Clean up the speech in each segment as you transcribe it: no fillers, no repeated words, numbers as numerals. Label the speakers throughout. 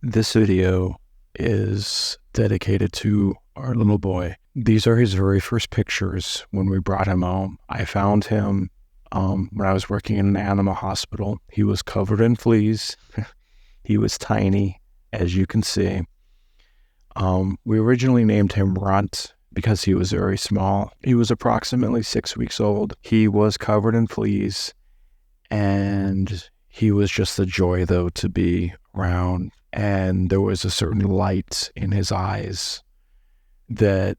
Speaker 1: This video is dedicated to our little boy. These are his very first pictures when we brought him home. I found him when I was working in an animal hospital. He was covered in fleas. He was tiny, as you can see. We originally named him Runt because he was very small. He was approximately 6 weeks old. He was covered in fleas, and he was just a joy, though, to be around. And there was a certain light in his eyes that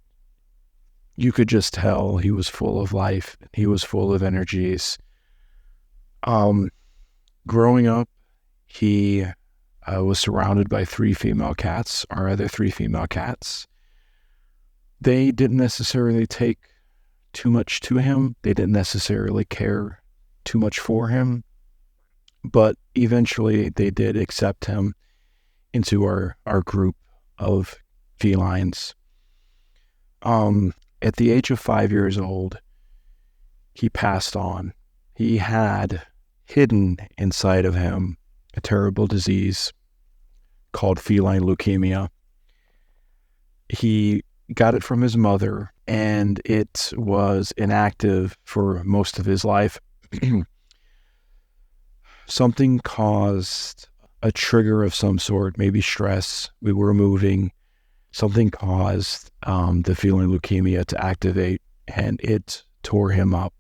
Speaker 1: you could just tell he was full of life. He was full of energies. Growing up, he was surrounded by 3 female cats, our other 3 female cats. They didn't necessarily take too much to him. They didn't necessarily care too much for him. But eventually they did accept him into our group of felines. At the age of 5 years old, he passed on. He had hidden inside of him a terrible disease called feline leukemia. He got it from his mother, and it was inactive for most of his life. Something caused a trigger of some sort, maybe stress. We were moving. Something caused the feline leukemia to activate, and it tore him up.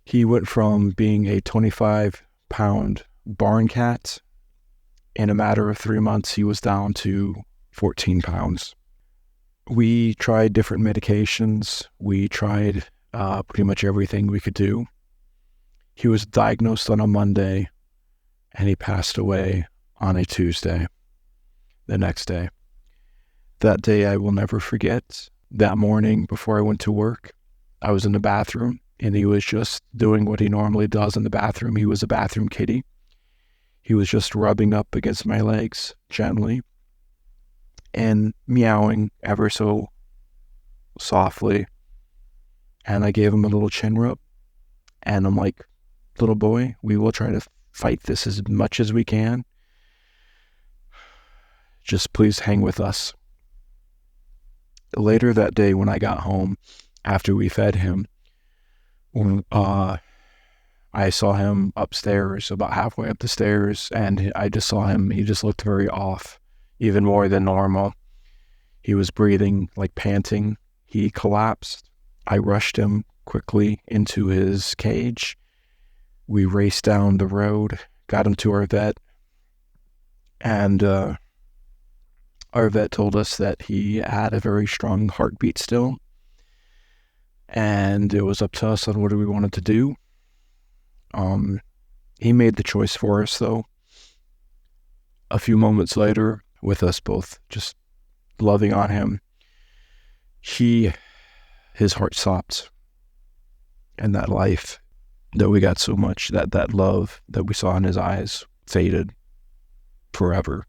Speaker 1: He went from being a 25-pound barn cat. In a matter of 3 months, he was down to 14 pounds. We tried different medications. We tried pretty much everything we could do. He was diagnosed on a Monday, and he passed away on a Tuesday, the next day. That day I will never forget. That morning before I went to work, I was in the bathroom, and he was just doing what he normally does in the bathroom. He was a bathroom kitty. He was just rubbing up against my legs gently and meowing ever so softly. And I gave him a little chin rub, and I'm like, little boy, we will try to fight this as much as we can. Just please hang with us. Later that day when I got home, after we fed him, I saw him upstairs, about halfway up the stairs, and I just saw him. He just looked very off, even more than normal. He was breathing, like panting. He collapsed. I rushed him quickly into his cage. We raced down the road, got him to our vet, and our vet told us that he had a very strong heartbeat still, and it was up to us on what we wanted to do. He made the choice for us, though. A few moments later, with us both just loving on him, his heart stopped, and that life that we got so much, that love that we saw in his eyes, faded forever.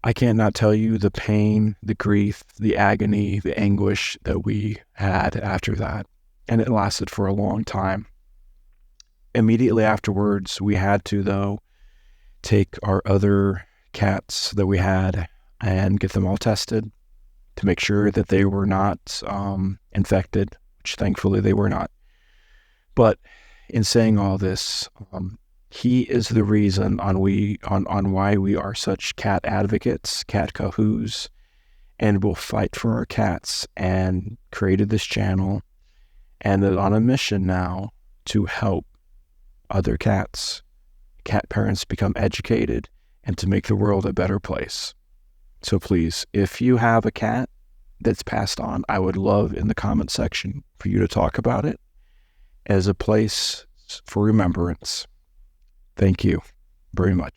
Speaker 1: I can't not tell you the pain, the grief, the agony, the anguish that we had after that. And it lasted for a long time. Immediately afterwards, we had to, though, take our other cats that we had and get them all tested to make sure that they were not infected, which thankfully they were not. But in saying all this, he is the reason on why we are such cat advocates, cat cahoos, and will fight for our cats, and created this channel and is on a mission now to help other cat parents become educated and to make the world a better place. So please, if you have a cat that's passed on, I would love in the comment section for you to talk about it as a place for remembrance. Thank you very much.